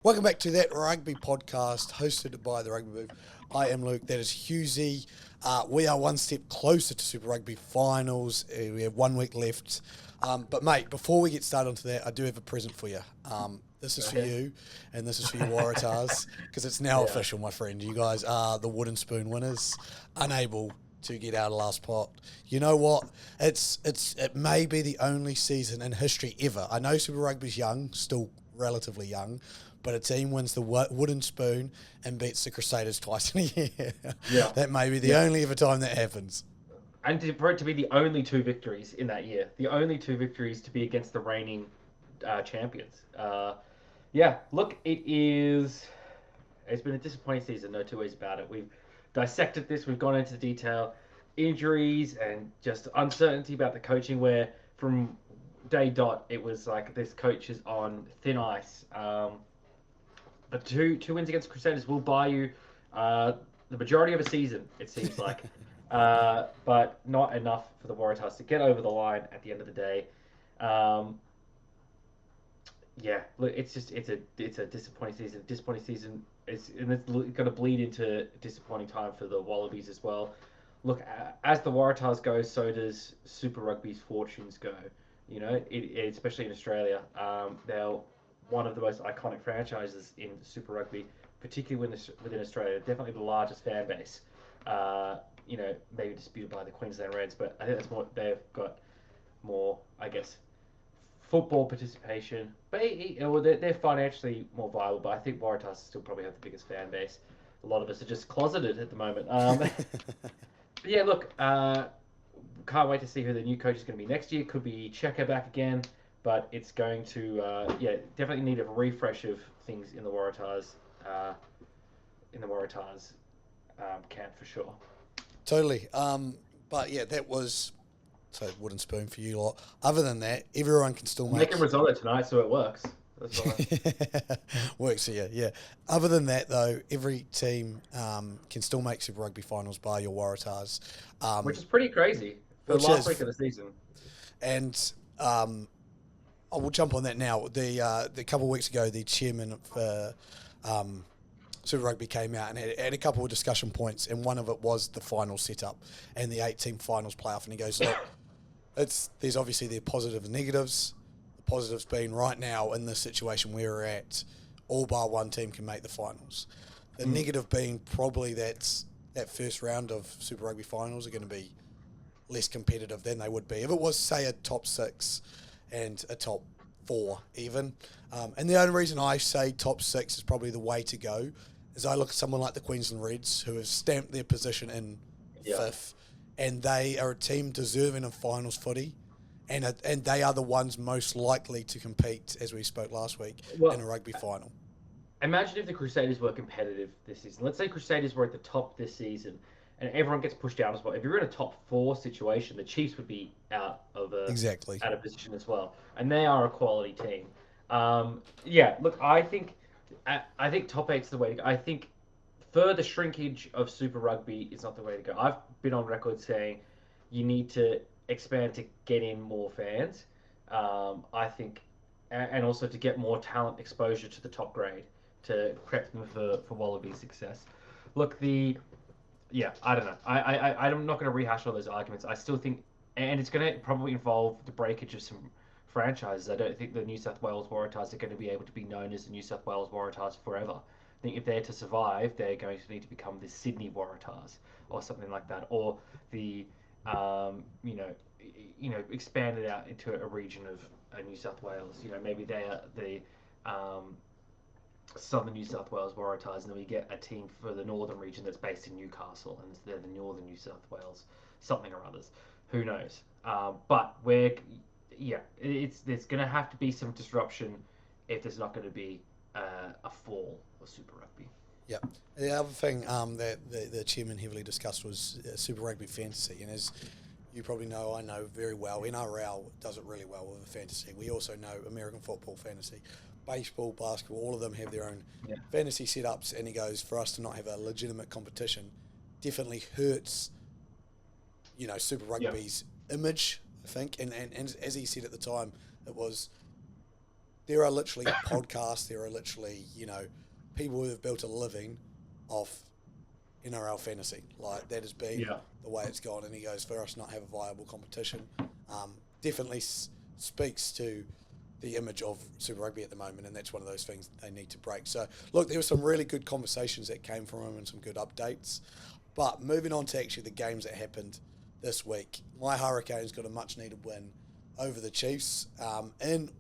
Welcome back to that rugby podcast hosted by the Rugby Booth. I am Luke. That is Husey. We are one step closer to Super Rugby finals. We have 1 week left. But mate, before we get started onto that, I do have a present for you. This is for you, and this is for your Waratahs, because it's now official, my friend. You guys are the wooden spoon winners, unable to get out of last pot. You know what? It may be the only season in history ever. I know Super Rugby's young, still relatively young, but a team wins the wooden spoon and beats the Crusaders twice in a year. Yeah. That may be the only ever time that happens. And for it to be the only two victories in that year, the only two victories to be against the reigning champions. Yeah, look, it's been a disappointing season, no two ways about it. We've dissected this, we've gone into detail, injuries and just uncertainty about the coaching, where from day dot, it was like this coach is on thin ice. But two wins against the Crusaders will buy you uh, the majority of a season, it seems like. But not enough for the Waratahs to get over the line at the end of the day. Um, yeah, look, it's a disappointing season. Disappointing season is, and it's going to bleed into disappointing time for the Wallabies as well. Look, as the Waratahs go, so does Super Rugby's fortunes go. You know, especially in Australia, they're one of the most iconic franchises in Super Rugby, particularly within Australia. Definitely the largest fan base. Uh, maybe disputed by the Queensland Reds, but I think that's more. They've got more, I guess, football participation, but they're financially more viable. But I think Waratahs still probably have the biggest fan base. A lot of us are just closeted at the moment. But yeah, look, can't wait to see who the new coach is going to be next year. Could be Checker back again, but it's going to definitely need a refresh of things in the Waratahs uh, camp for sure. Totally. But yeah, that was so wooden spoon for you lot. Other than that, everyone can still I'm making make risotto tonight, so it works. That's all right. works for you. Yeah. Other than that, though, every team can still make Super Rugby finals by your Waratahs, Which is pretty crazy for the which last week is of the season. and I will jump on that now. The couple of weeks ago, the chairman of Super Rugby came out and had a couple of discussion points, and one of it was the final setup and the 8-team finals playoff. And he goes, look, there's obviously the positives and negatives. The positives being right now in this situation where we're at, all bar one team can make the finals. The negative being probably that first round of Super Rugby finals are going to be less competitive than they would be if it was, say, a top six and a top four even. And the only reason I say top six is probably the way to go is I look at someone like the Queensland Reds who have stamped their position in Yeah. fifth, and they are a team deserving of finals footy, and they are the ones most likely to compete, as we spoke last week, in a Well, rugby final. imagine if the Crusaders were competitive this season. Let's say Crusaders were at the top this season, and everyone gets pushed down as well. If you're in a top four situation, the Chiefs would be Exactly. out of position as well, and they are a quality team. Yeah, look, I think top eight's the way to go. I think further shrinkage of Super Rugby is not the way to go. I've been on record saying you need to expand to get in more fans. I think, and also to get more talent exposure to the top grade to prep them for Wallaby success. Look, I don't know. I'm not going to rehash all those arguments. I still think, and it's going to probably involve the breakage of some franchises. I don't think the New South Wales Waratahs are going to be able to be known as the New South Wales Waratahs forever. I think if they're to survive, they're going to need to become the Sydney Waratahs or something like that, or the um, you know expanded out into a region of New South Wales. Maybe they are the um, Southern New South Wales Waratahs, and then we get a team for the northern region that's based in Newcastle, and they're the Northern New South Wales something or others. Who knows? But there's going to have to be some disruption if there's not going to be a fall of Super Rugby. Yeah. The other thing that the chairman heavily discussed was Super Rugby fantasy, and as you probably know, I know very well, NRL does it really well with the fantasy. We also know American football fantasy, baseball, basketball, all of them have their own Yeah. fantasy setups, and he goes, for us to not have a legitimate competition definitely hurts, Super Yeah. Rugby's image, I think. And as he said at the time, it was there are literally podcasts, there are literally, people who have built a living off NRL fantasy. Like, that has been the way it's gone. And he goes, for us not have a viable competition, definitely speaks to the image of Super Rugby at the moment, and that's one of those things they need to break. So, look, there were some really good conversations that came from him and some good updates. But moving on to actually the games that happened this week, my Hurricanes got a much-needed win over the Chiefs in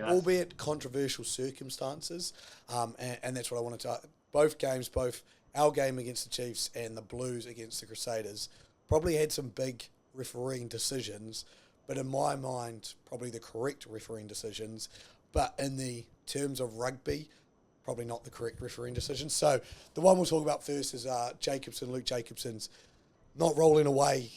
albeit controversial circumstances, and that's what I wanted to. Both games, both our game against the Chiefs and the Blues against the Crusaders, probably had some big refereeing decisions, but in my mind, probably the correct refereeing decisions. But in the terms of rugby, probably not the correct refereeing decisions. So the one we'll talk about first is Luke Jacobson's not rolling away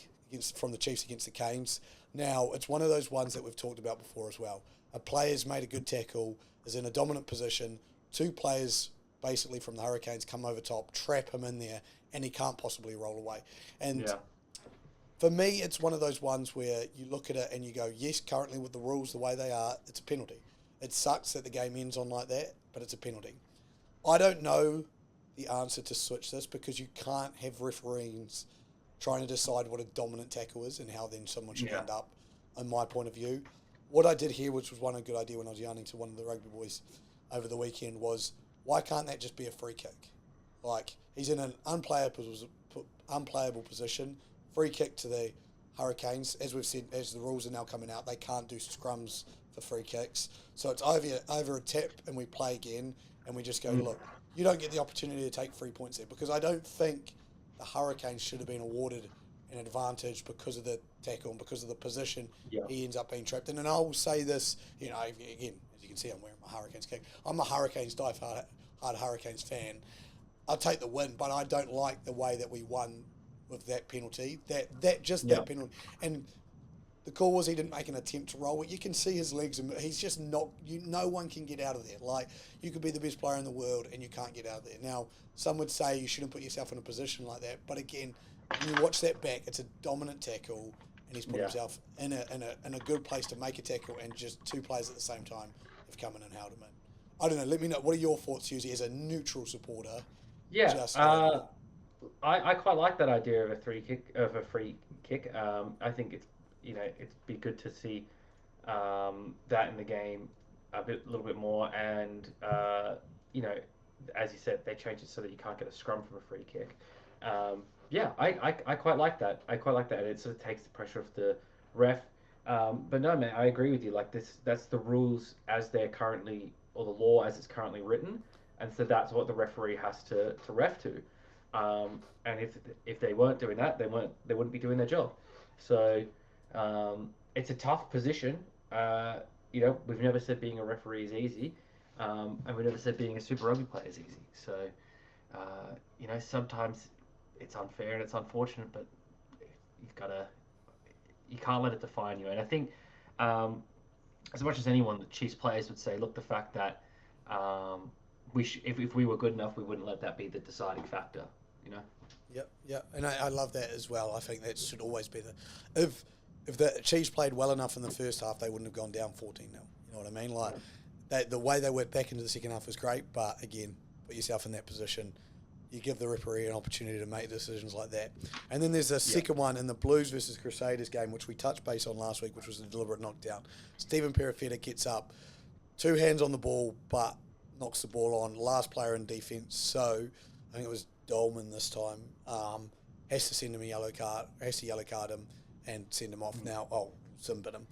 from the Chiefs against the Canes. Now, it's one of those ones that we've talked about before as well. A player's made a good tackle, is in a dominant position, two players basically from the Hurricanes come over top, trap him in there, and he can't possibly roll away. And for me, it's one of those ones where you look at it and you go, yes, currently with the rules the way they are, it's a penalty. It sucks that the game ends on like that, but it's a penalty. I don't know the answer to switch this because you can't have referees trying to decide what a dominant tackle is and how then someone should end up, in my point of view. What I did here, which was one good idea when I was yarning to one of the rugby boys over the weekend, was why can't that just be a free kick? Like, he's in an unplayable position, free kick to the Hurricanes. As we've said, as the rules are now coming out, they can't do scrums for free kicks. So it's over a tap and we play again and we just go, look, you don't get the opportunity to take 3 points there, because I don't think the Hurricanes should have been awarded an advantage because of the tackle and because of the position he ends up being trapped in. And I will say this, again, as you can see, I'm wearing my Hurricanes kit. I'm a Hurricanes die-hard Hurricanes fan. I'll take the win, but I don't like the way that we won with that penalty. That penalty. And the call was he didn't make an attempt to roll it. You can see his legs, and he's just not. No one can get out of there. Like, you could be the best player in the world and you can't get out of there. Now, some would say you shouldn't put yourself in a position like that, but again, when you watch that back, it's a dominant tackle, and he's put himself in a good place to make a tackle, and just two players at the same time have come in and held him in. I don't know. Let me know. What are your thoughts, Susie, as a neutral supporter? I quite like that idea of a free kick. I think it'd be good to see that in the game a little bit more, and as you said, they changed it so that you can't get a scrum from a free kick. I quite like that. I quite like that. It sort of takes the pressure off the ref. But no, man, I agree with you. Like, that's the rules as they're currently, or the law as it's currently written, and so that's what the referee has to ref to. And if they weren't doing that, they wouldn't be doing their job. So it's a tough position. We've never said being a referee is easy, and we never said being a Super Rugby player is easy. So sometimes it's unfair and it's unfortunate, but you can't let it define you. And I think, as much as anyone, the Chiefs players would say, look, the fact that if we were good enough, we wouldn't let that be the deciding factor. Yep, and I love that as well. I think that should always be if the Chiefs played well enough in the first half, they wouldn't have gone down 14-0. You know what I mean? Like, the way they went back into the second half was great, but again, put yourself in that position. You give the referee an opportunity to make decisions like that. And then there's a second one in the Blues versus Crusaders game, which we touched base on last week, which was a deliberate knockdown. Stephen Perifetta gets up, two hands on the ball, but knocks the ball on. Last player in defence, so I think it was Dolman this time, has to send him a yellow card, yellow card him and send him off now. Simbin him.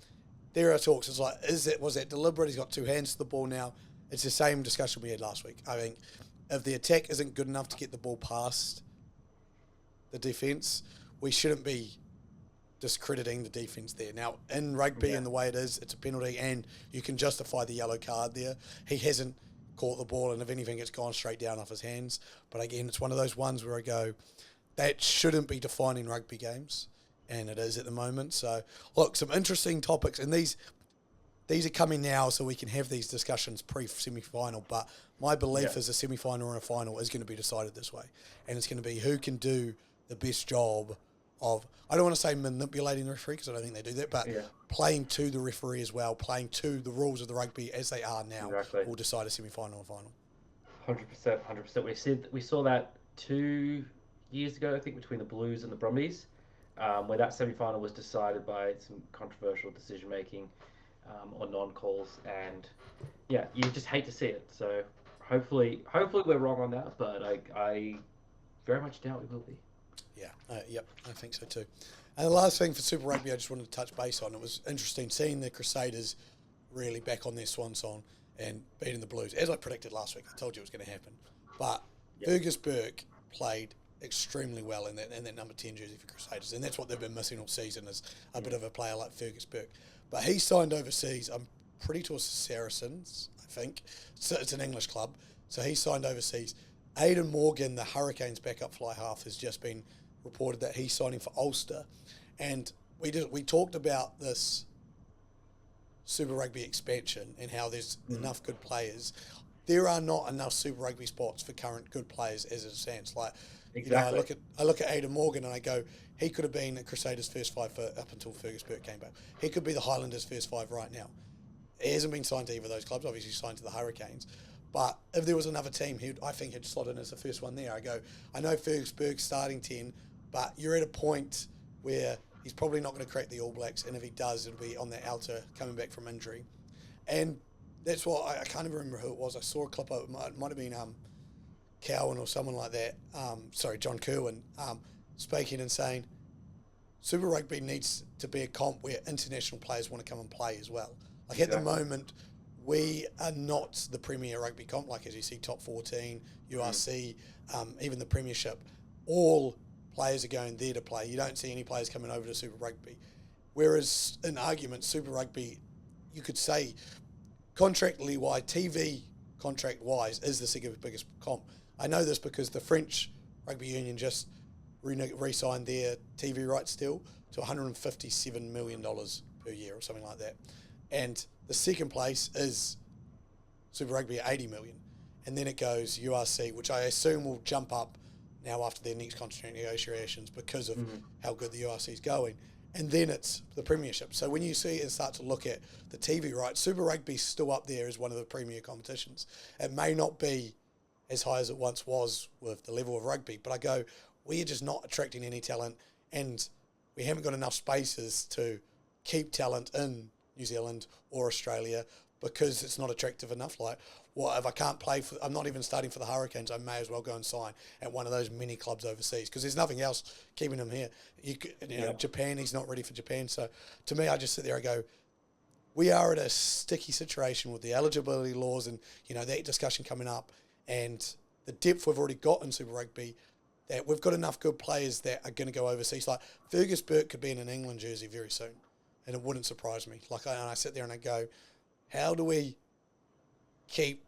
There are talks. It's like, was that deliberate? He's got two hands to the ball now. It's the same discussion we had last week. I think if the attack isn't good enough to get the ball past the defence, we shouldn't be discrediting the defence there. Now, in rugby and the way it is, it's a penalty, and you can justify the yellow card there. He hasn't caught the ball, and if anything, it's gone straight down off his hands. But again, it's one of those ones where I go, that shouldn't be defining rugby games, and it is at the moment. So, look, some interesting topics, and these are coming now so we can have these discussions pre-semi-final, but my belief is a semi-final and a final is going to be decided this way, and it's going to be who can do the best job of, I don't want to say manipulating the referee because I don't think they do that, but Yeah. playing to the referee as well, playing to the rules of the rugby as they are now, Exactly. will decide a semi-final or final. 100%, 100%. We saw that 2 years ago, I think, between the Blues and the Brumbies, where that semi-final was decided by some controversial decision making or non-calls, and yeah, you just hate to see it. So hopefully we're wrong on that, but I very much doubt we will be. Yeah, yep, I think so too. And the last thing for Super Rugby I just wanted to touch base on, it was interesting seeing the Crusaders really back on their swan song and beating the Blues. As I predicted last week, I told you it was going to happen. But Yep. Fergus Burke played extremely well in that number 10 jersey for Crusaders, and that's what they've been missing all season is a bit of a player like Fergus Burke. But he signed overseas, I'm pretty sure Saracens, I think. So it's an English club, so he signed overseas. Aidan Morgan, the Hurricanes backup fly half, has just been reported that he's signing for Ulster, and we talked about this Super Rugby expansion and how there's enough good players. There are not enough Super Rugby spots for current good players as it stands. Like, Exactly. I look at Aidan Morgan and I go, he could have been at Crusaders' first five up until Fergus Burke came back. He could be the Highlanders' first five right now. He hasn't been signed to either of those clubs. Obviously, signed to the Hurricanes. But if there was another team, I think he'd slot in as the first one there. I go, I know Fergus Burke's starting 10, but you're at a point where he's probably not going to crack the All Blacks, and if he does, it'll be on the outer coming back from injury. And that's what I can't even remember who it was. I saw a clip of it. It might have been Cowan or someone like that. John Kerwin speaking and saying Super Rugby needs to be a comp where international players want to come and play as well. Like at the moment, we are not the premier rugby comp. Like as you see, top 14, URC, even the Premiership, all players are going there to play. You don't see any players coming over to Super Rugby. Whereas in argument, Super Rugby, you could say contractually wise, TV contract wise, is the second biggest comp. I know this because the French Rugby Union just re-signed their TV rights deal to $157 million per year or something like that. And the second place is Super Rugby at 80 million. And then it goes URC, which I assume will jump up now after their next contract negotiations because of how good the URC is going. And then it's the Premiership. So when you see and start to look at the TV rights, Super Rugby's still up there as one of the premier competitions. It may not be as high as it once was with the level of rugby, but I go, we're just not attracting any talent, and we haven't got enough spaces to keep talent in New Zealand or Australia because it's not attractive enough. Like, well, if I can't play for, I'm not even starting for the Hurricanes, I may as well go and sign at one of those mini clubs overseas because there's nothing else keeping him here. Japan, he's not ready for Japan. So to me, I just sit there and go, we are at a sticky situation with the eligibility laws and, that discussion coming up and the depth we've already got in Super Rugby, that we've got enough good players that are going to go overseas. Like Fergus Burke could be in an England jersey very soon, and it wouldn't surprise me. Like I sit there and I go, how do we keep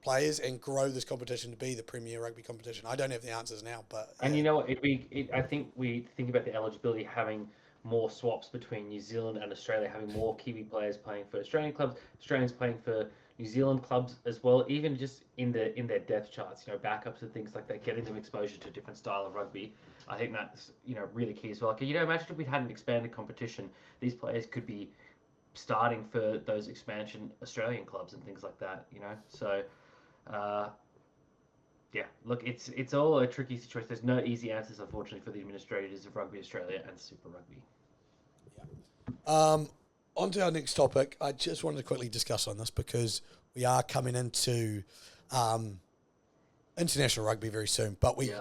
players and grow this competition to be the premier rugby competition? I don't have the answers now, but And you know what? I think we think about the eligibility having more swaps between New Zealand and Australia, having more Kiwi players playing for Australian clubs, Australians playing for New Zealand clubs as well, even just in their depth charts, backups and things like that, getting them exposure to a different style of rugby. I think that's really key as well. Like, imagine if we had an expanded competition, these players could be starting for those expansion Australian clubs and things like that. So. Yeah, look, it's all a tricky situation. There's no easy answers, unfortunately, for the administrators of Rugby Australia and Super Rugby. On to our next topic. I just wanted to quickly discuss on this because we are coming into international rugby very soon. But we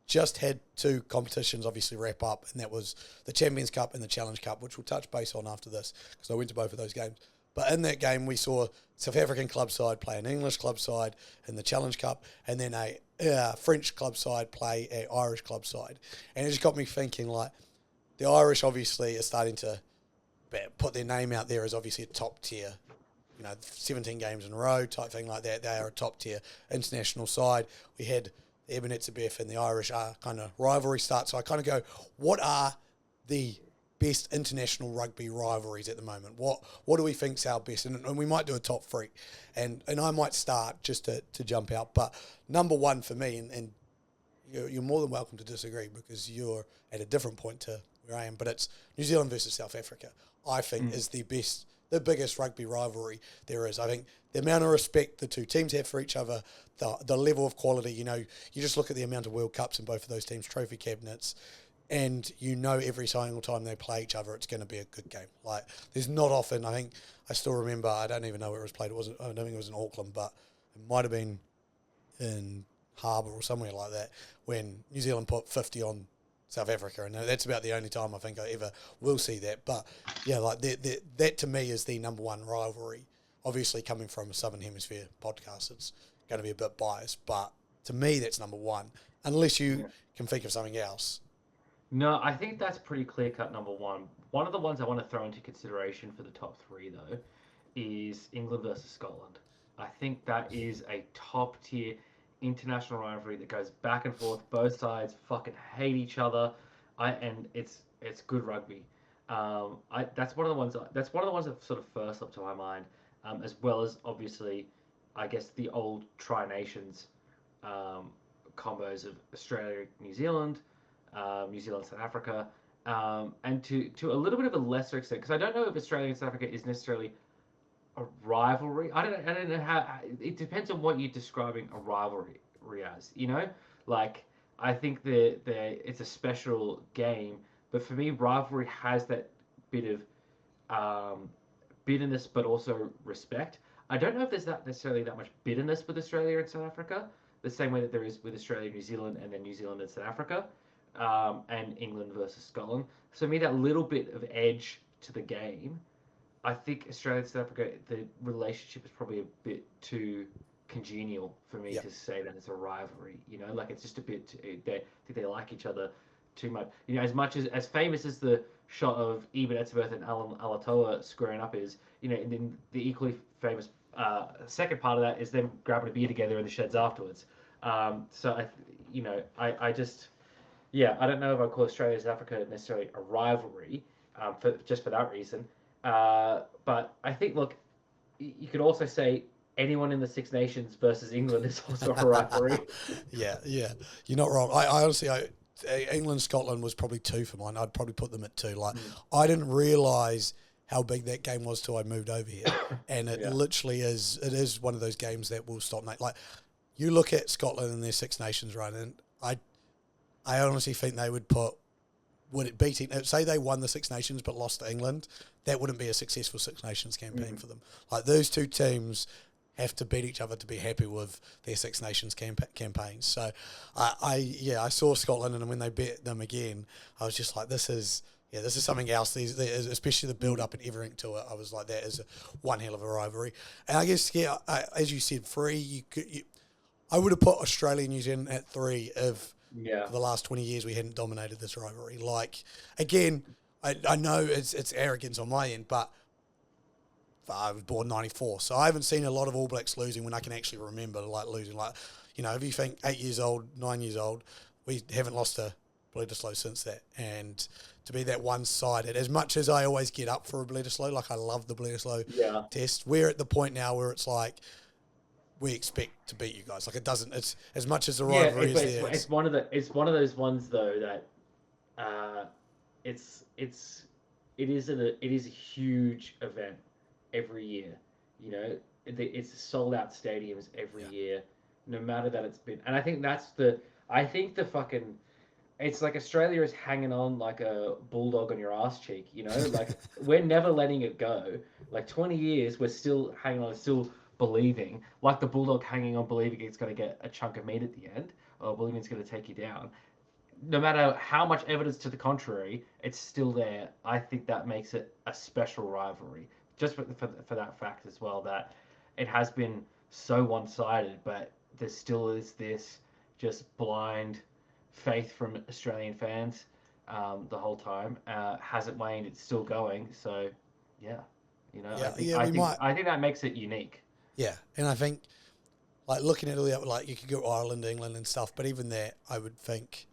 just had two competitions obviously wrap up, and that was the Champions Cup and the Challenge Cup, which we'll touch base on after this because I went to both of those games. But in that game, we saw South African club side play an English club side in the Challenge Cup, and then a French club side play an Irish club side. And it just got me thinking, like, the Irish obviously are starting to put their name out there as obviously a top tier, 17 games in a row type thing like that. They are a top tier international side. We had the Ebenezer and the Irish kind of rivalry start. So I kind of go, what are the best international rugby rivalries at the moment? What do we think's our best? And we might do a top three. And I might start just to jump out. But number one for me, and you're more than welcome to disagree because you're at a different point to where I am. But it's New Zealand versus South Africa. I think is the biggest rugby rivalry there is. I think the amount of respect the two teams have for each other, the level of quality. You just look at the amount of World Cups in both of those teams' trophy cabinets, and every single time they play each other, it's going to be a good game. Like, there's not often. I think I still remember. I don't even know where it was played. I don't think it was in Auckland, but it might have been in Harbour or somewhere like that when New Zealand put 50 on South Africa, and that's about the only time I think I ever will see that. But yeah, like that to me is the number one rivalry. Obviously, coming from a Southern Hemisphere podcast, it's going to be a bit biased, but to me, that's number one. Unless you can think of something else. No, I think that's pretty clear cut number one. One of the ones I want to throw into consideration for the top three, though, is England versus Scotland. I think that is a top tier international rivalry that goes back and forth. Both sides fucking hate each other, and it's good rugby. That's one of the ones. That's one of the ones that sort of first up to my mind, as well as obviously, I guess the old Tri Nations combos of Australia, New Zealand, South Africa, and to a little bit of a lesser extent, because I don't know if Australia and South Africa is necessarily a rivalry. I don't know how. It depends on what you're describing a rivalry as. Like, I think it's a special game, but for me, rivalry has that bit of bitterness, but also respect. I don't know if there's not necessarily that much bitterness with Australia and South Africa, the same way that there is with Australia, New Zealand, and then New Zealand and South Africa, and England versus Scotland. So, for me, that little bit of edge to the game, I think Australia and South Africa, the relationship is probably a bit too congenial for me to say that it's a rivalry. Like, it's just a bit. They like each other too much. As much as famous as the shot of Eben Etzebeth and Alan Alatoa squaring up is, and then the equally famous second part of that is them grabbing a beer together in the sheds afterwards. So I just. Yeah, I don't know if I call Australia and South Africa necessarily a rivalry, for that reason. But I think, look, you could also say anyone in the Six Nations versus England is also a rivalry. Yeah, you're not wrong. I honestly, England Scotland was probably two for mine. I'd probably put them at two. Like, I didn't realise how big that game was till I moved over here, and it literally is. It is one of those games that will stop. Like, you look at Scotland and their Six Nations run, and I honestly think they would beating, say they won the Six Nations but lost to England, that wouldn't be a successful Six Nations campaign for them. Like, those two teams have to beat each other to be happy with their Six Nations campaigns. So I saw Scotland, and when they beat them again, I was just like, this is something else. Especially the build up and everything to it, I was like, that is one hell of a rivalry. And I guess as you said, three. I would have put Australia and New Zealand at three if. Yeah. For the last 20 years, we hadn't dominated this rivalry. Like, again, I know it's arrogance on my end, but I was born 94, so I haven't seen a lot of All Blacks losing when I can actually remember, like, losing. Like, if you think 8 years old, 9 years old, we haven't lost to Bledisloe since that. And to be that one-sided, as much as I always get up for a Bledisloe, like, I love the Bledisloe test, we're at the point now where it's like, we expect to beat you guys. Like, it doesn't. It's as much as the rivalry is there. It's one of those ones though that it is a huge event every year. It's sold out stadiums every year, no matter that it's been. And I think the fucking. It's like Australia is hanging on like a bulldog on your ass cheek. Like, we're never letting it go. Like, 20 years, we're still hanging on, still believing, like the bulldog hanging on, believing it's going to get a chunk of meat at the end, or believing it's going to take you down. No matter how much evidence to the contrary, it's still there. I think that makes it a special rivalry, just for that fact as well, that it has been so one-sided, but there still is this just blind faith from Australian fans the whole time. Hasn't waned, it's still going. So, I think that makes it unique. Yeah, and I think, like, looking at all the other, like, you could go Ireland, England and stuff, but even there, I would think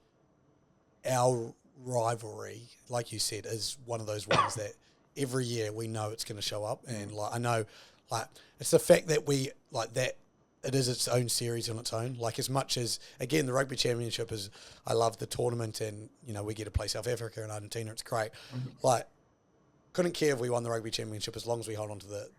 our rivalry, like you said, is one of those ones that every year we know it's going to show up. And, like, I know, like, it's the fact that we, like, that it is its own series on its own. Like, as much as, again, the Rugby Championship is, I love the tournament, and, you know, we get to play South Africa and Argentina. It's great. Like, couldn't care if we won the Rugby Championship as long as we hold on to the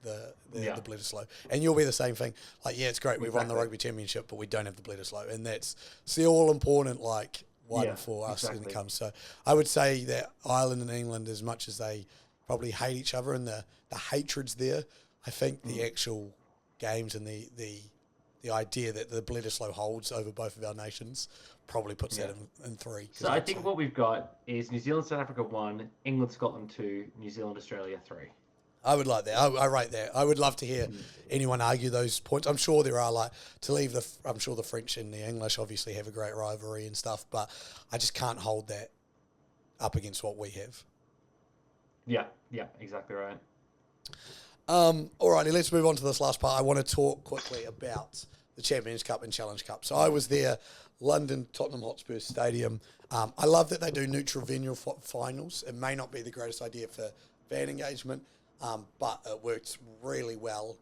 Bledisloe. And you'll be the same thing. Like, yeah, it's great. We've won the Rugby Championship, but we don't have the Bledisloe. And it's the all-important, like, one for us when it comes. So I would say that Ireland and England, as much as they probably hate each other and the hatred's there, I think the actual games and the idea that the Bledisloe holds over both of our nations probably puts that in 3. So I think what we've got is New Zealand, South Africa 1, England, Scotland 2, New Zealand, Australia 3. I would like that. I rate that. I would love to hear anyone argue those points. I'm sure there are, like, I'm sure the French and the English obviously have a great rivalry and stuff, but I just can't hold that up against what we have. Yeah, exactly right. Alrighty, let's move on to this last part. I want to talk quickly about the Champions Cup and Challenge Cup. So I was there, London, Tottenham Hotspur Stadium. I love that they do neutral venue finals. It may not be the greatest idea for fan engagement, but it works really well.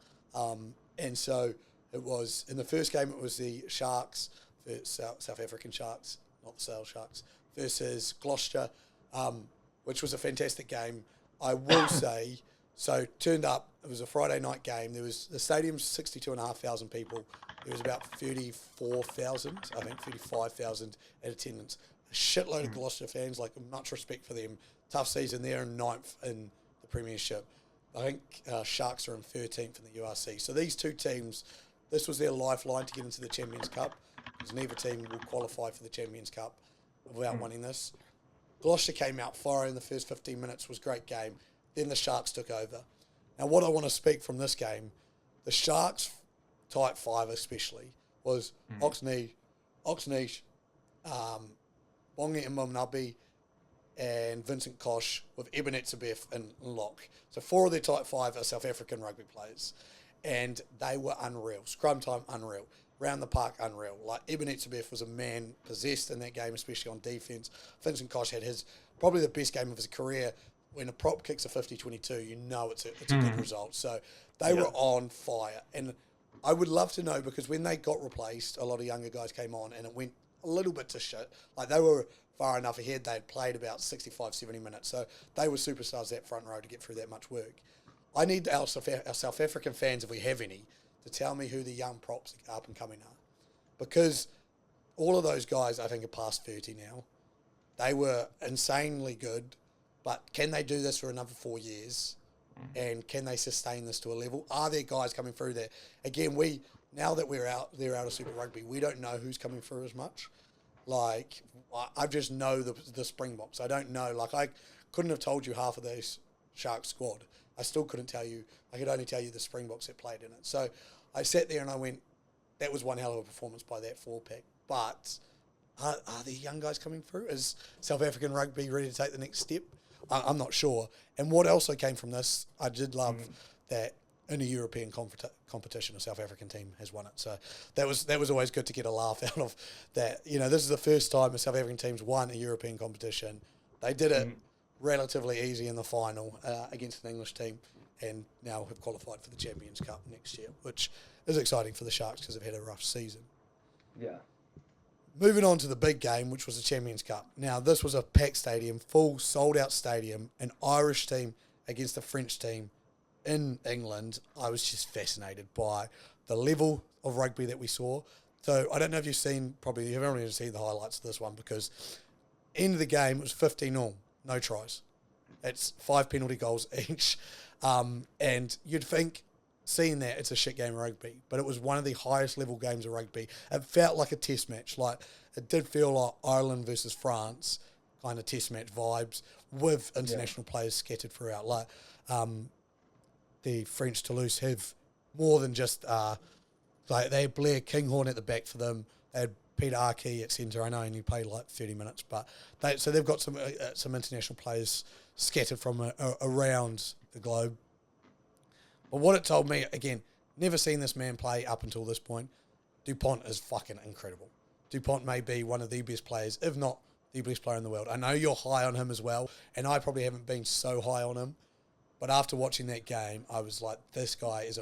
And so it was, in the first game, it was the Sharks, the South African Sharks, not the Sale Sharks, versus Gloucester, which was a fantastic game. I will say, so turned up, it was a Friday night game. There was, the stadium's 62,500 people. There was about 34,000, I think 35,000 at attendance. A shitload of Gloucester fans, like, much respect for them. Tough season there, and 9th in the Premiership. I think Sharks are in 13th in the URC. So these two teams, this was their lifeline to get into the Champions Cup, because neither team will qualify for the Champions Cup without winning this. Gloucester came out firing in the first 15 minutes, was a great game. Then the Sharks took over. Now, what I want to speak from this game, the Sharks' tight 5 especially, was Oxney, Bongi Mbomnabi, and Vincent Kosh with Eben Etzebeth in lock. So 4 of their tight 5 are South African rugby players. And they were unreal. Scrum time, unreal. Round the park, unreal. Like, Eben Etzebeth was a man possessed in that game, especially on defence. Vincent Kosh had probably the best game of his career. When a prop kicks a 50-22, you know it's a good result. So they were on fire. And I would love to know, because when they got replaced, a lot of younger guys came on and it went a little bit to shit. Like, they were far enough ahead. They had played about 65, 70 minutes. So they were superstars that front row to get through that much work. I need our South African fans, if we have any, to tell me who the young props up and coming are. Because all of those guys, I think, are past 30 now. They were insanely good. But can they do this for another 4 years? And can they sustain this to a level? Are there guys coming through there? Again, now that they're out of Super Rugby, we don't know who's coming through as much. Like, I just know the Springboks. I don't know. Like, I couldn't have told you half of this Sharks squad. I still couldn't tell you. I could only tell you the Springboks that played in it. So I sat there and I went, that was one hell of a performance by that 4-pack. But are the young guys coming through? Is South African rugby ready to take the next step? I'm not sure. And what also came from this, I did love that in a European competition, a South African team has won it. So that was always good to get a laugh out of that. You know, this is the first time a South African team's won a European competition. They did it relatively easy in the final against an English team, and now have qualified for the Champions Cup next year, which is exciting for the Sharks because they've had a rough season. Yeah. Moving on to the big game, which was the Champions Cup. Now, this was a packed stadium, full, sold-out stadium, an Irish team against a French team in England. I was just fascinated by the level of rugby that we saw. So, I don't know if you haven't really seen the highlights of this one, because end of the game, it was 15-0, no tries. It's 5 penalty goals each. And you'd think, seeing that, it's a shit game of rugby, but it was one of the highest level games of rugby. It felt like a test match. Like, it did feel like Ireland versus France kind of test match vibes with international players scattered throughout. Like, the French Toulouse have more than just like, they had Blair Kinghorn at the back for them. They had Peter Arkey at centre. I know he only played like 30 minutes, but they've got some international players scattered from around the globe. But what it told me, again, never seen this man play up until this point. DuPont is fucking incredible. DuPont may be one of the best players, if not the best player in the world. I know you're high on him as well, and I probably haven't been so high on him, But after watching that game, I was like, this guy is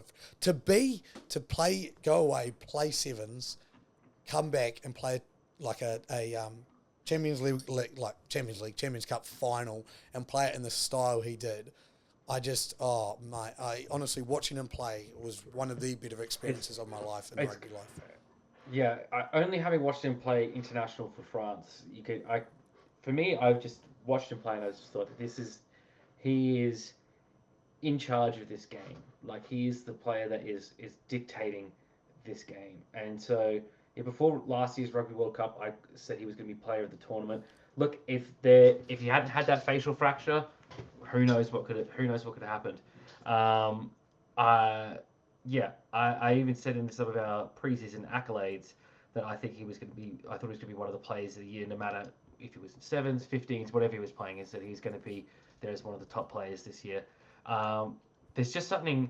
go away, play sevens, come back and play like a Champions Champions Cup final and play it in the style he did. I honestly, watching him play was one of the better experiences of my life in rugby life. Yeah, only having watched him play international for France, for me, I've just watched him play and I just thought he is in charge of this game. Like he is the player that is dictating this game. And so before last year's Rugby World Cup, I said he was going to be player of the tournament. Look, if he hadn't had that facial fracture, who knows what could have happened. I even said in some of our preseason accolades that I thought he was going to be one of the players of the year, no matter if he was in sevens, 15s, whatever he was playing. Is that he's going to be there as one of the top players this year. There's just something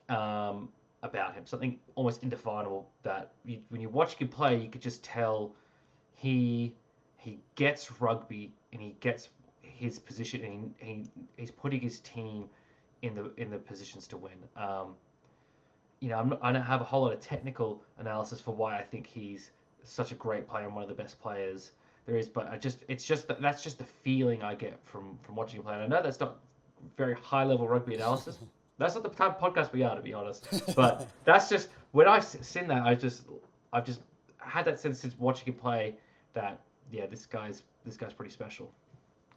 about him, something almost indefinable that when you watch him play, you could just tell he gets rugby and he gets his position and he's putting his team in the positions to win. I don't have a whole lot of technical analysis for why I think he's such a great player and one of the best players there is, but that's just the feeling I get from watching him play. And I know that's not very high level rugby analysis. That's not the type of podcast we are, to be honest. But that's just when I've seen that, I've just had that sense since watching him play that this guy's pretty special.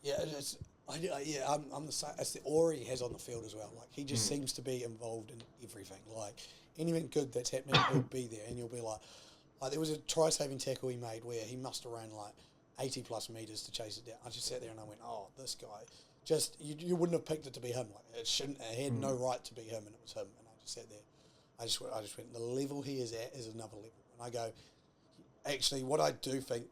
Yeah, I'm the same. It's the aura he has on the field as well. Like he just seems to be involved in everything. Like anything good that's happening, he'll be there, and you'll be like there was a try-saving tackle he made where he must have ran like 80 plus meters to chase it down. I just sat there and I went, oh, this guy. Just you wouldn't have picked it to be him. Like it had no right to be him, and it was him. And I just sat there. I just went. The level he is at is another level. And I go, actually, what I do think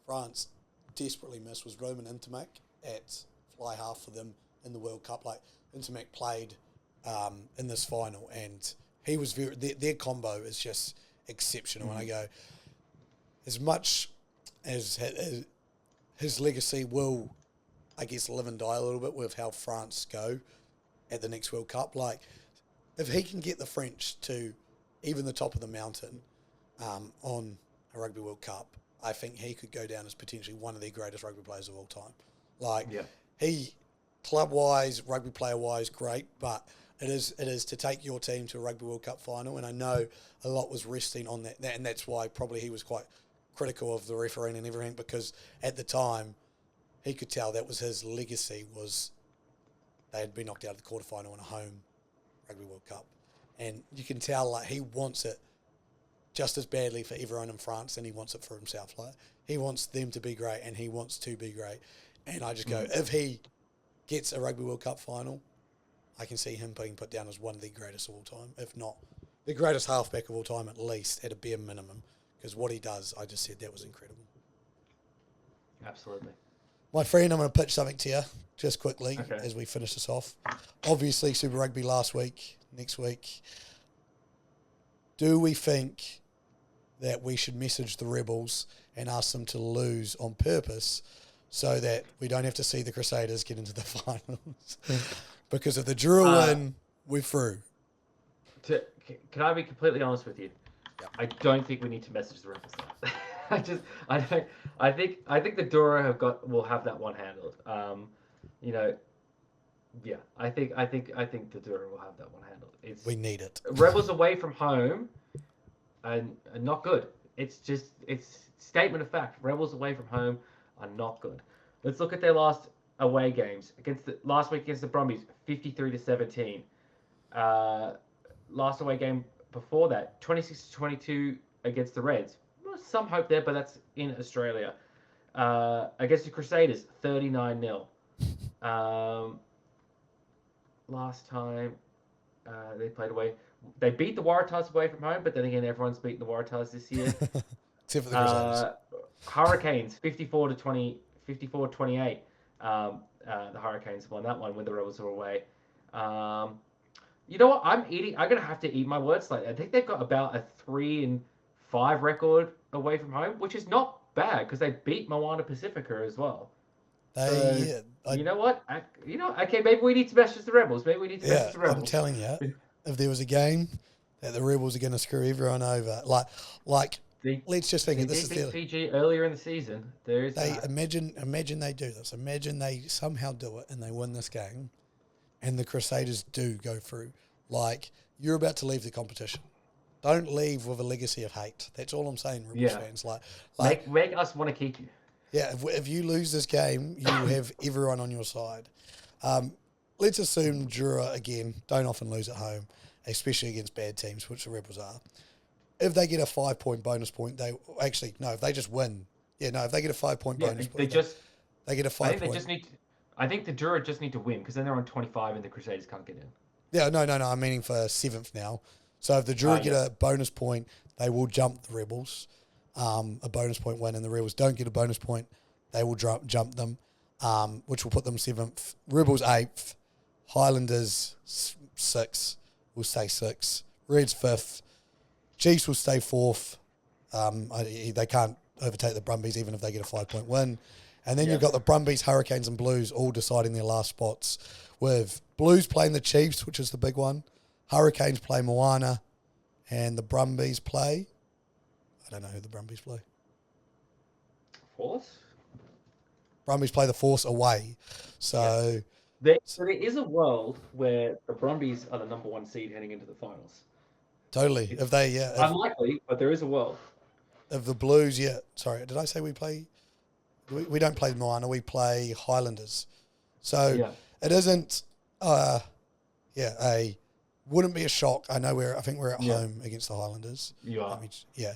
France desperately missed was Roman Intermac at fly half for them in the World Cup. Like Intermac played in this final, and he was their combo is just exceptional. And I go, as much as his legacy will, I guess, live and die a little bit with how France go at the next World Cup. Like, if he can get the French to even the top of the mountain on a Rugby World Cup, I think he could go down as potentially one of the greatest rugby players of all time. Like, he, club-wise, rugby player-wise, great, but it is to take your team to a Rugby World Cup final, and I know a lot was resting on that, and that's why probably he was quite critical of the refereeing and everything, because at the time, he could tell that was his legacy, was they had been knocked out of the quarterfinal in a home Rugby World Cup. And you can tell like he wants it just as badly for everyone in France than he wants it for himself. Like he wants them to be great and he wants to be great. And I just go, if he gets a Rugby World Cup final, I can see him being put down as one of the greatest of all time, if not the greatest halfback of all time at least, at a bare minimum. Because what he does, I just said that was incredible. Absolutely. My friend, I'm going to pitch something to you just quickly as we finish this off. Obviously, Super Rugby last week, next week. Do we think that we should message the Rebels and ask them to lose on purpose so that we don't have to see the Crusaders get into the finals? Because if the Drua win, we're through. Can I be completely honest with you? Yep. I don't think we need to message the Rebels. I think the Dora will have that one handled. I think the Dura will have that one handled. We need it. Rebels away from home and not good. It's statement of fact. Rebels away from home are not good. Let's look at their last away games last week against the Brumbies, 53-17. Last away game before that, 26-22 against the Reds. Some hope there, but that's in Australia. Against the Crusaders, 39-0. Last time they played away, they beat the Waratahs away from home, but then again, everyone's beaten the Waratahs this year. Except for the Crusaders. Hurricanes, 54-28. The Hurricanes won that one when the Rebels were away. You know what? I'm going to have to eat my words slightly. I think they've got about a 3-5 record away from home, which is not bad because they beat Moana Pacifica as well. So They, you know what? Okay, maybe we need to message the Rebels. Maybe we need to yeah, message the I'm Rebels. telling you, if there was a game that the Rebels are going to screw everyone over, like, They let's just think it. they This did is beat the Fiji earlier in the season. There is they that. imagine they do this. Imagine they somehow do it and they win this game, and the Crusaders do go through. Like, you're about to leave the competition. Don't leave with a legacy of hate. That's all I'm saying, Rebels Yeah, fans. Like, make us want to keep you. yeah, if you lose this game, you will have everyone on your side. Let's assume Jura, again, don't often lose at home, especially against bad teams, which the Rebels are. If they get a 5 point bonus point, if they just win. Yeah, no, if they get a 5 point Yeah, bonus they point, just. they get a I five think they point. just need. I think the Jura just need to win because then they're on 25 and the Crusaders can't get in. Yeah, no, I'm meaning for seventh now. So if the Oh Jura get yeah. a bonus point, they will jump the Rebels. A bonus point win, and the Rebels don't get a bonus point, they will jump them, which will put them seventh. Rebels eighth, Highlanders sixth, will stay sixth. Reds fifth, Chiefs will stay fourth. They can't overtake the Brumbies even if they get a 5 point win. And then Yeah. you've got the Brumbies, Hurricanes, and Blues all deciding their last spots, with Blues playing the Chiefs, which is the big one. Hurricanes play Moana, and the Brumbies play. I don't know who the Brumbies play. Force. Brumbies play the Force away. So, So there is a world where the Brumbies are the number one seed heading into the finals. totally. It's If unlikely, but there is a world. the Blues, yeah. Sorry, did I say we play? We don't play Moana. We play Highlanders. So Yeah. it isn't. Wouldn't be a shock. I think we're at Yeah. home against the Highlanders. You are. Yeah.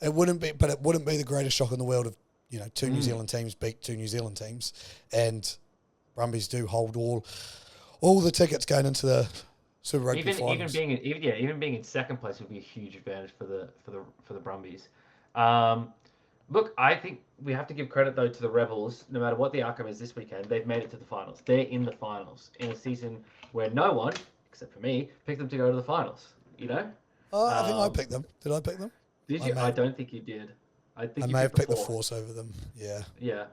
It wouldn't be, but it wouldn't be the greatest shock in the world if two New Mm. Zealand teams beat two New Zealand teams, and Brumbies do hold all the tickets going into the Super Rugby finals. Even being in second place would be a huge advantage for the Brumbies. Look, I think we have to give credit though to the Rebels. No matter what the outcome is this weekend, they've made it to the finals. They're in the finals in a season where no one, except for me, picked them to go to the finals. You know? I think I Um, picked them. Did I pick them? Did you? I don't think you did. I think I you may have picked picked the Force. Force over them. Yeah. Yeah.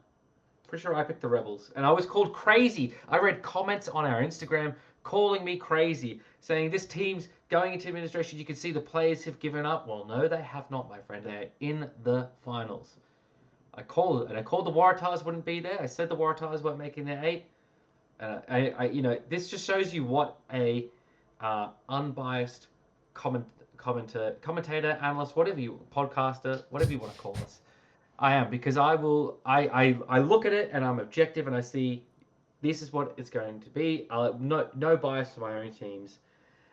Pretty sure I picked the Rebels. And I was called crazy. I read comments on our Instagram calling me crazy, saying this team's going into administration. You can see the players have given up. Well, no, they have not, my friend. They're in the finals. I called it, and I called the Waratahs wouldn't be there. I said the Waratahs weren't making their eight. This just shows you what a unbiased commentator, analyst, podcaster, whatever you want to call us. I am, because I look at it and I'm objective and I see this is what it's going to be. No bias to my own teams.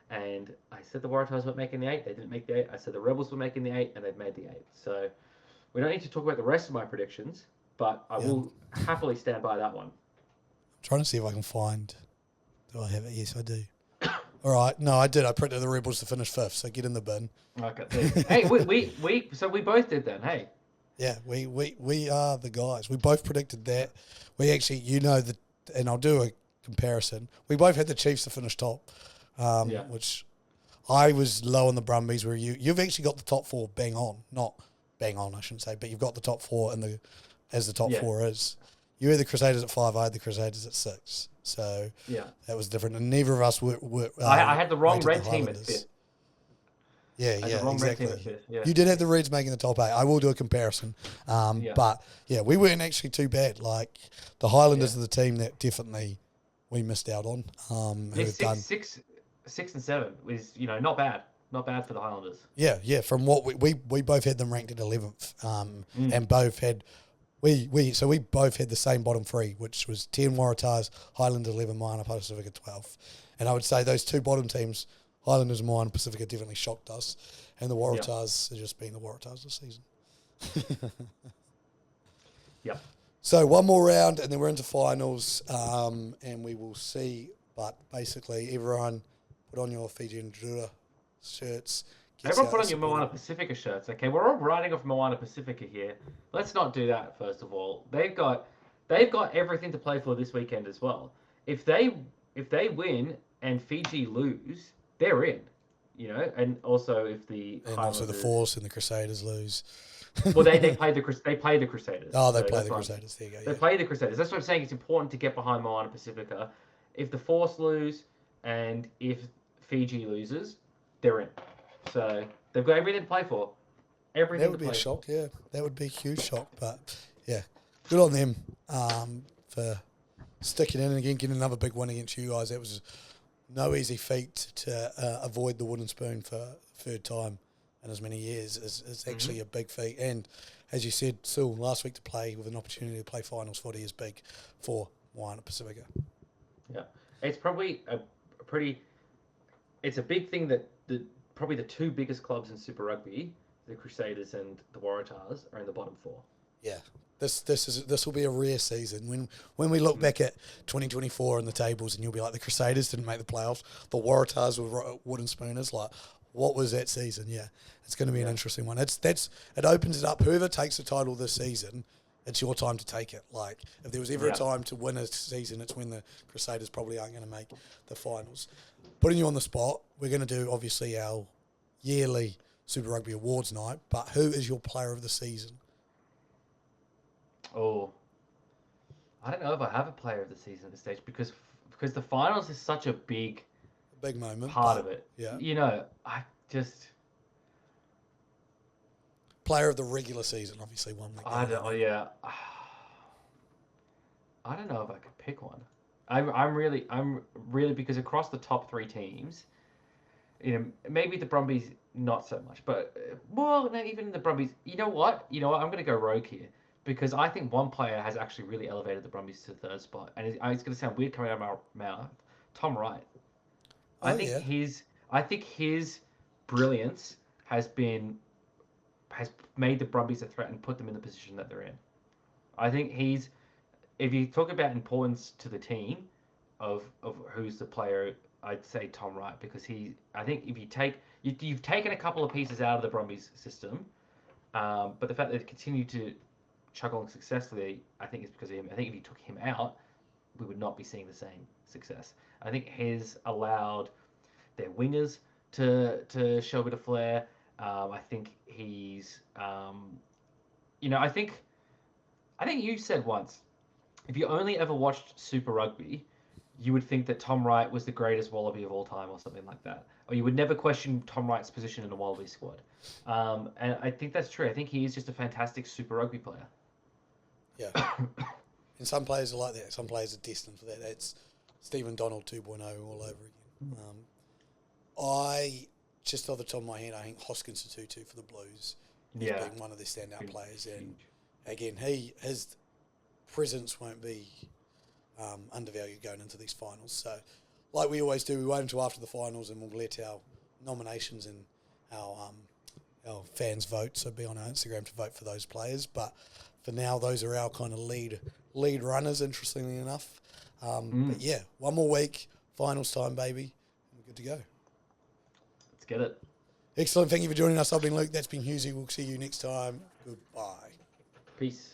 And I said the Waratahs weren't making the eight. They didn't make the eight. I said the Rebels were making the eight, and they've made the eight. So we don't need to talk about the rest of my predictions, but I will happily stand by that one. I'm trying to see if I can find. Do I have it? Yes, I do. All right. No, I did. I predicted the Rebels to finish fifth, so get in the bin. Okay. Hey, we both did then. Hey. Yeah, we are the guys. We both predicted that. We actually, and I'll do a comparison. We both had the Chiefs to finish top, which I was low on the Brumbies. Where you've actually got the top four bang on, not bang on, I shouldn't say, but you've got the top four as the top four is. You had the Crusaders at 5. I had the Crusaders at 6. So that was different, and neither of us were. I had the wrong red team at 5th. Yeah, exactly. Yeah. You did have the Reds making the top 8. I will do a comparison. But, we weren't actually too bad. Like, the Highlanders are the team that definitely we missed out on. Six and 7 is, not bad. Not bad for the Highlanders. Yeah. From what we both had them ranked at 11th, and both had we both had the same bottom 3, which was 10 Waratahs, Highlanders 11, Moana Pacifica 12. And I would say those two bottom teams, Highlanders and Moana Pacifica, definitely shocked us, and the Waratahs have just been the Waratahs this season. Yep. So one more round, and then we're into finals, and we will see. But basically, everyone put on your Fiji and Jura shirts. Everyone put on your Moana Pacifica shirts. Okay, we're all riding off Moana Pacifica here. Let's not do that. First of all, they've got everything to play for this weekend as well. If they win and Fiji lose, they're in. And also if the and also the Force and the Crusaders lose. Well, they played the Crusaders. Oh, they So play that's the what Crusaders. There you go. they Yeah. play the Crusaders. That's what I'm saying. It's important to get behind Moana Pacifica. If the Force lose and if Fiji loses, they're in. So they've got everything to play for. That Everything to would be a play for. shock. Yeah, that would be a huge shock. But yeah, good on them for sticking in and again getting another big win against you guys. That was no easy feat to avoid the wooden spoon for the third time in as many years. Is actually a big feat. And as you said, still last week to play with an opportunity to play finals footy is big for Moana Pacifica. Yeah, it's probably a pretty. It's a big thing that probably the two biggest clubs in Super Rugby, the Crusaders and the Waratahs, are in the bottom four. Yeah. This will be a rare season. When we look back at 2024 in the tables and you'll be like, the Crusaders didn't make the playoffs, the Waratahs were wooden spooners. Like, what was that season? Yeah, it's going to be an interesting one. It opens it up. Whoever takes the title this season, it's your time to take it. Like, if there was ever a time to win a season, it's when the Crusaders probably aren't going to make the finals. Putting you on the spot, we're going to do obviously our yearly Super Rugby Awards night. But who is your player of the season? Oh, I don't know if I have a player of the season at this stage because the finals is such a big Moment. part of it. Yeah. You know, I just Player of the regular season, obviously one week. I don't. Yeah, I don't know if I could pick one. I'm really because across the top three teams, you know, maybe the Brumbies not so much, but well, no, even the Brumbies. You know what? I'm going to go rogue here because I think one player has actually really elevated the Brumbies to the third spot, and it's going to sound weird coming out of my mouth. Tom Wright. I think his brilliance has made the Brumbies a threat and put them in the position that they're in. I think if you talk about importance to the team of who's the player, I'd say Tom Wright because I think if you've taken a couple of pieces out of the Brumbies system, but the fact that they continue to chug along successfully, I think is because of him. I think if you took him out, we would not be seeing the same success. I think his allowed their wingers to show a bit of flair. I think he's, I think you said once, if you only ever watched Super Rugby, you would think that Tom Wright was the greatest Wallaby of all time or something like that. Or you would never question Tom Wright's position in the Wallaby squad. And I think that's true. I think he is just a fantastic Super Rugby player. Yeah. And some players are like that. Some players are destined for that. That's Stephen Donald 2.0 all over again. I, just off the top of my head, I think Hoskins Tutu for the Blues has been one of their standout players. And again, his presence won't be undervalued going into these finals. So, like we always do, we wait until after the finals and we'll let our nominations and our fans vote. So be on our Instagram to vote for those players. But for now, those are our kind of lead runners, interestingly enough. But yeah, one more week, finals time, baby. We're good to go. Let's get it. Excellent. Thank you for joining us. I've been Luke. That's been Husey. We'll see you next time. Goodbye. Peace.